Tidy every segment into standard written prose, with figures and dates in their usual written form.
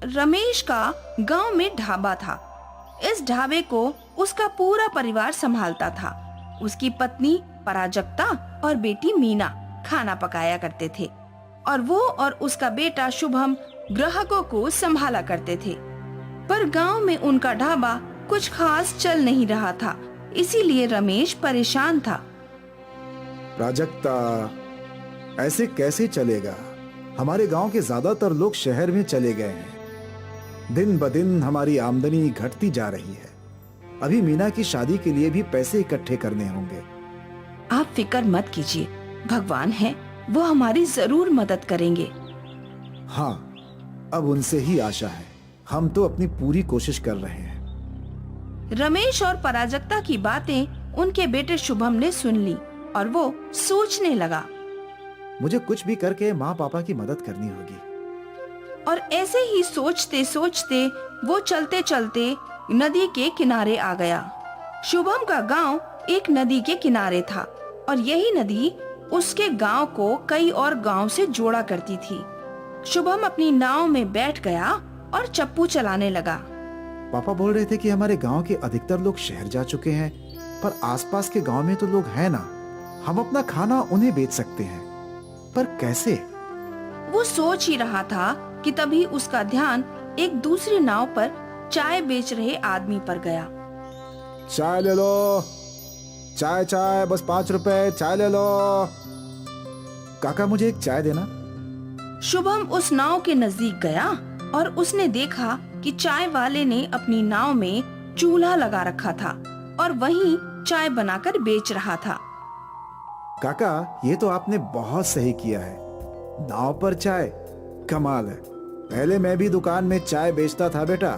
रमेश का गांव में ढाबा था। इस ढाबे को उसका पूरा परिवार संभालता था। उसकी पत्नी पराजक्ता और बेटी मीना खाना पकाया करते थे और वो और उसका बेटा शुभम ग्राहकों को संभाला करते थे। पर गांव में उनका ढाबा कुछ खास चल नहीं रहा था, इसीलिए रमेश परेशान था। प्राजक्ता, ऐसे कैसे चलेगा? हमारे गांव के ज्यादातर लोग शहर में चले गए हैं। दिन ब दिन हमारी आमदनी घटती जा रही है। अभी मीना की शादी के लिए भी पैसे इकट्ठे करने होंगे। आप फिक्र मत कीजिए, भगवान है, वो हमारी जरूर मदद करेंगे। हाँ, अब उनसे ही आशा है। हम तो अपनी पूरी कोशिश कर रहे हैं। रमेश और पराजक्ता की बातें उनके बेटे शुभम ने सुन ली और वो सोचने लगा। मुझे कुछ भी करके माँ पापा की मदद करनी होगी। और ऐसे ही सोचते सोचते वो चलते चलते नदी के किनारे आ गया। शुभम का गांव एक नदी के किनारे था और यही नदी उसके गांव को कई और गांव से जोड़ा करती थी। शुभम अपनी नाव में बैठ गया और चप्पू चलाने लगा। पापा बोल रहे थे कि हमारे गांव के अधिकतर लोग शहर जा चुके हैं, पर आसपास के गांव में तो लोग हैं ना। हम अपना खाना उन्हें बेच सकते हैं, पर कैसे? वो सोच ही रहा था कि तभी उसका ध्यान एक दूसरी नाव पर चाय बेच रहे आदमी पर गया। चाय ले लो, चाय चाय, बस 5 रुपए, चाय ले लो। काका, मुझे एक चाय देना। शुभम उस नाव के नजदीक गया और उसने देखा कि चाय वाले ने अपनी नाव में चूल्हा लगा रखा था और वहीं चाय बनाकर बेच रहा था। काका, ये तो आपने बहुत सही किया है। नाव पर चाय, कमाल है। पहले मैं भी दुकान में चाय बेचता था बेटा,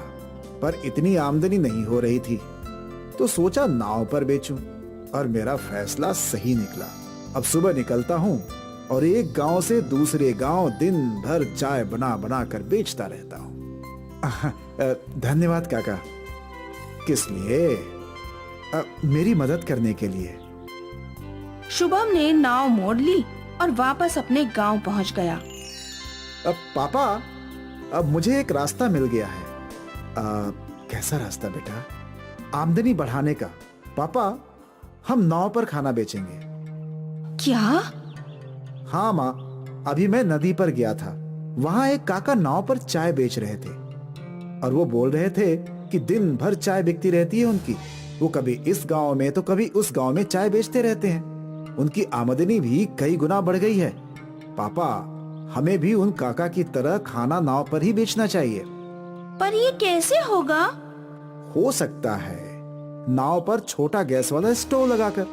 पर इतनी आमदनी नहीं हो रही थी, तो सोचा नाव पर बेचूं और मेरा फैसला सही निकला। अब सुबह निकलता हूँ और एक गांव से दूसरे गांव दिन भर चाय बना बना कर बेचता रहता हूँ। धन्यवाद काका। किस लिए? मेरी मदद करने के लिए। शुभम ने नाव मोड़ ली और वापस अपने गांव पहुंच गया। अब पापा, अब मुझे एक रास्ता मिल गया है। कैसा रास्ता बेटा? आमदनी बढ़ाने का। पापा, हम नाव पर खाना बेचेंगे। क्या? हाँ माँ, अभी मैं नदी पर गया था। वहाँ एक काका नाव पर चाय बेच रहे थे और वो बोल रहे थे कि दिन भर चाय बिकती रहती है उनकी। वो कभी इस गांव में तो कभी उस गांव में चाय बेचते रहते हैं। उनकी आमदनी भी कई गुना बढ़ गई है। पापा, हमें भी उन काका की तरह खाना नाव पर ही बेचना चाहिए। पर ये कैसे होगा? हो सकता है नाव पर छोटा गैस वाला स्टोव लगाकर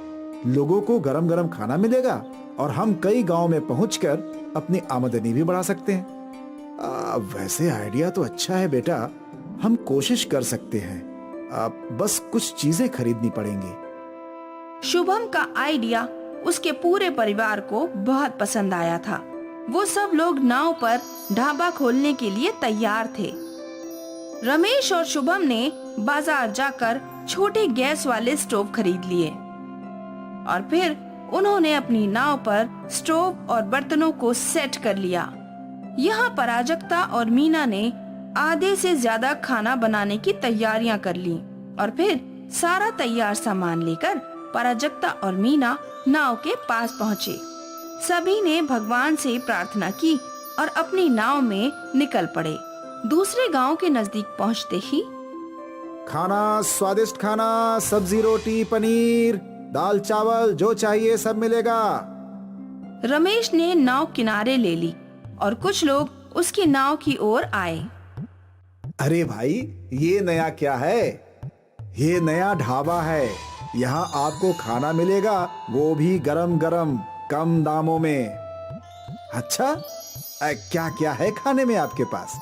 लोगों को गरम गरम खाना मिलेगा और हम कई गांव में पहुंचकर अपनी आमदनी भी बढ़ा सकते हैं। वैसे आइडिया तो अच्छा है बेटा, हम कोशिश कर सकते हैं। बस कुछ चीजें खरीदनी पड़ेंगी। शुभम का आइडिया उसके पूरे परिवार को बहुत पसंद आया था। वो सब लोग नाव पर ढाबा खोलने के लिए तैयार थे। रमेश और शुभम ने बाजार जाकर छोटे गैस वाले स्टोव खरीद लिए और फिर उन्होंने अपनी नाव पर स्टोव और बर्तनों को सेट कर लिया। यहाँ पराजक्ता और मीना ने आधे से ज्यादा खाना बनाने की तैयारियां कर ली और फिर सारा तैयार सामान लेकर पराजक्ता और मीना नाव के पास पहुँचे। सभी ने भगवान से प्रार्थना की और अपनी नाव में निकल पड़े। दूसरे गांव के नजदीक पहुंचते ही खाना, स्वादिष्ट खाना, सब्जी, रोटी, पनीर, दाल, चावल, जो चाहिए सब मिलेगा। रमेश ने नाव किनारे ले ली और कुछ लोग उसकी नाव की ओर आए। अरे भाई, ये नया क्या है? ये नया ढाबा है। यहाँ आपको खाना मिलेगा, वो भी गरम गरम, कम दामों में। अच्छा, क्या क्या है खाने में आपके पास?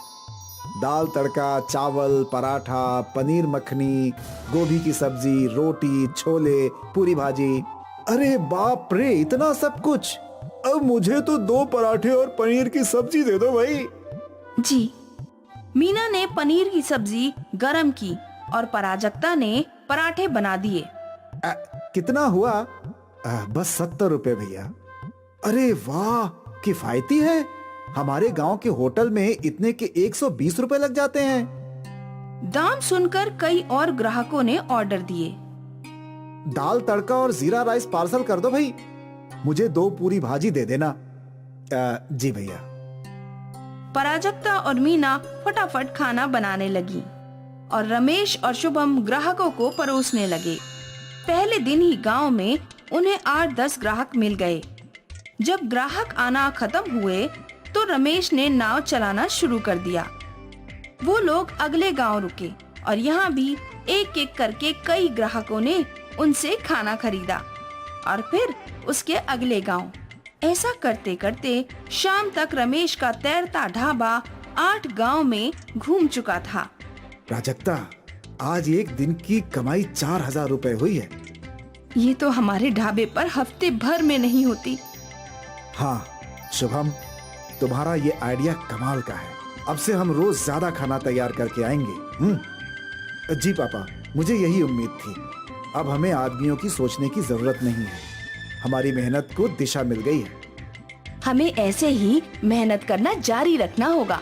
दाल तड़का, चावल, पराठा, पनीर मखनी, गोभी की सब्जी, रोटी, छोले, पूरी भाजी। अरे बाप रे, इतना सब कुछ! अब मुझे तो 2 पराठे और पनीर की सब्जी दे दो भाई। जी। मीना ने पनीर की सब्जी गरम की और पराजक्ता ने पराठे बना दिए। कितना हुआ? बस 70 रुपए भैया। अरे वाह, किफायती है। हमारे गांव के होटल में इतने के 120 रुपए लग जाते हैं। दाम सुनकर कई और ग्राहकों ने ऑर्डर दिए। दाल तड़का और जीरा राइस पार्सल कर दो भाई। मुझे 2 पूरी भाजी दे देना। जी भैया। पराजक्ता और मीना फटाफट खाना बनाने लगी और रमेश और शुभम ग्राहकों को परोसने लगे। पहले दिन ही गांव में उन्हें 8-10 ग्राहक मिल गए। जब ग्राहक आना खत्म हुए तो रमेश ने नाव चलाना शुरू कर दिया। वो लोग अगले गांव रुके और यहाँ भी एक एक करके कई ग्राहकों ने उनसे खाना खरीदा और फिर उसके अगले गांव। ऐसा करते करते शाम तक रमेश का तैरता ढाबा 8 गांव में घूम चुका था। प्राजक्ता, आज एक दिन की कमाई 4000 रुपए हुई है। ये तो हमारे ढाबे पर हफ्ते भर में नहीं होती। हाँ शुभम, तुम्हारा ये आइडिया कमाल का है। अब से हम रोज ज्यादा खाना तैयार करके आएंगे। जी पापा, मुझे यही उम्मीद थी। अब हमें आदमियों की सोचने की जरूरत नहीं है। हमारी मेहनत को दिशा मिल गई है। हमें ऐसे ही मेहनत करना जारी रखना होगा।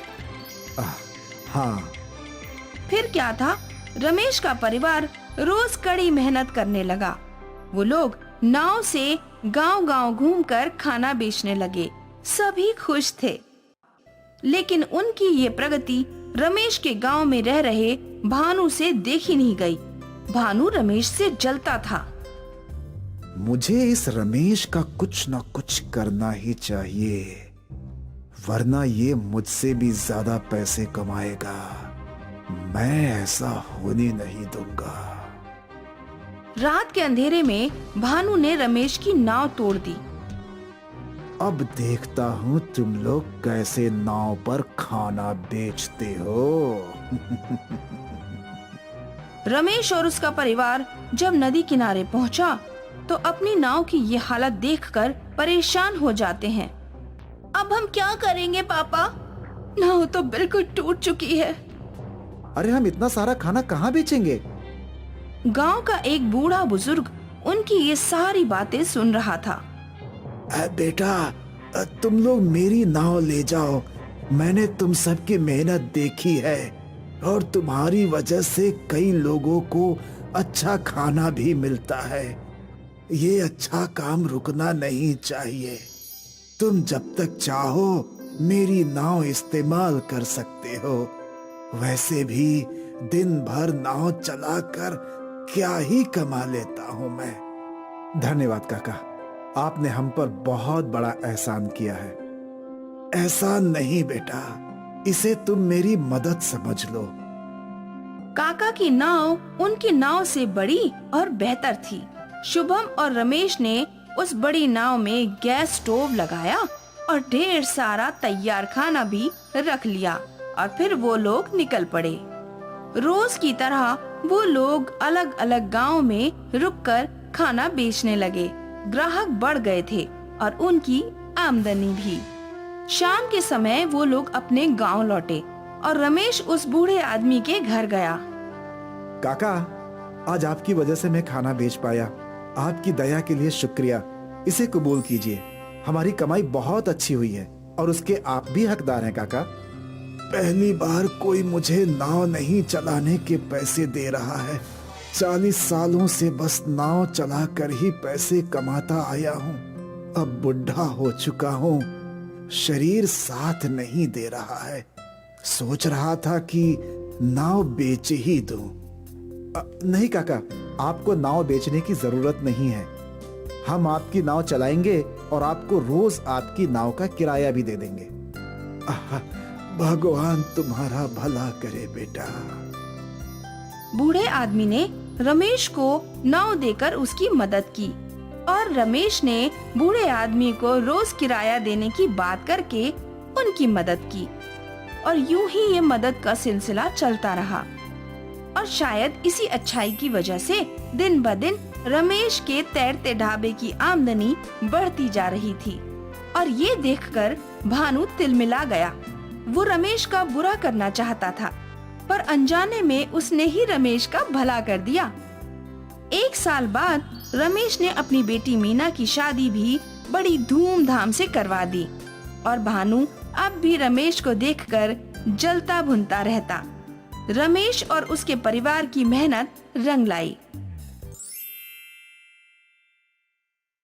हाँ। फिर क्या था, रमेश का परिवार रोज कड़ी मेहनत करने लगा। वो लोग नाव से गांव-गांव घूमकर खाना बेचने लगे। सभी खुश थे, लेकिन उनकी ये प्रगति रमेश के गांव में रह रहे भानु से देखी नहीं गई। भानु रमेश से जलता था। मुझे इस रमेश का कुछ न कुछ करना ही चाहिए, वरना ये मुझसे भी ज्यादा पैसे कमाएगा। मैं ऐसा होने नहीं दूंगा। रात के अंधेरे में भानु ने रमेश की नाव तोड़ दी। अब देखता हूँ तुम लोग कैसे नाव पर खाना बेचते हो। रमेश और उसका परिवार जब नदी किनारे पहुंचा तो अपनी नाव की ये हालत देखकर परेशान हो जाते हैं। अब हम क्या करेंगे पापा? नाव तो बिल्कुल टूट चुकी है। अरे हम इतना सारा खाना कहाँ बेचेंगे? गांव का एक बूढ़ा बुजुर्ग उनकी ये सारी बातें सुन रहा था। बेटा, तुम लोग मेरी नाव ले जाओ। मैंने तुम सबकी मेहनत देखी है और तुम्हारी वजह से कई लोगों को अच्छा खाना भी मिलता है। ये अच्छा काम रुकना नहीं चाहिए। तुम जब तक चाहो मेरी नाव इस्तेमाल कर सकते हो। वैसे भी दिन भर नाव चलाकर क्या ही कमा लेता हूँ मैं। धन्यवाद काका, आपने हम पर बहुत बड़ा एहसान किया है। एहसान नहीं बेटा, इसे तुम मेरी मदद समझ लो। काका की नाव उनकी नाव से बड़ी और बेहतर थी। शुभम और रमेश ने उस बड़ी नाव में गैस स्टोव लगाया और ढेर सारा तैयार खाना भी रख लिया और फिर वो लोग निकल पड़े। रोज की तरह वो लोग अलग अलग गांव में रुककर खाना बेचने लगे। ग्राहक बढ़ गए थे और उनकी आमदनी भी। शाम के समय वो लोग अपने गांव लौटे और रमेश उस बूढ़े आदमी के घर गया। काका, आज आपकी वजह से मैं खाना बेच पाया। आपकी दया के लिए शुक्रिया। इसे कबूल कीजिए। हमारी कमाई बहुत अच्छी हुई है और उसके आप भी हकदार हैं काका। पहली बार कोई मुझे नाव नहीं चलाने के पैसे दे रहा है। 40 सालों से बस नाव चलाकर ही पैसे कमाता आया हूँ। अब बुढ़ा हो चुका हूँ, शरीर साथ नहीं दे रहा है। सोच रहा था कि नाव बेच ही दूं। नहीं काका, आपको नाव बेचने की जरूरत नहीं है। हम आपकी नाव चलाएंगे और आपको रोज आपकी नाव का किराया भी दे देंगे। भगवान तुम्हारा भला करे बेटा। बूढ़े आदमी ने रमेश को नाव देकर उसकी मदद की और रमेश ने बूढ़े आदमी को रोज किराया देने की बात करके उनकी मदद की और यूं ही ये मदद का सिलसिला चलता रहा। और शायद इसी अच्छाई की वजह से दिन ब दिन रमेश के तैरते ढाबे की आमदनी बढ़ती जा रही थी। और ये देखकर भानु तिलमिला गया। वो रमेश का बुरा करना चाहता था, पर अनजाने में उसने ही रमेश का भला कर दिया। 1 साल बाद रमेश ने अपनी बेटी मीना की शादी भी बड़ी धूमधाम से करवा दी और भानु अब भी रमेश को देखकर जलता भुनता रहता। रमेश और उसके परिवार की मेहनत रंग लाई।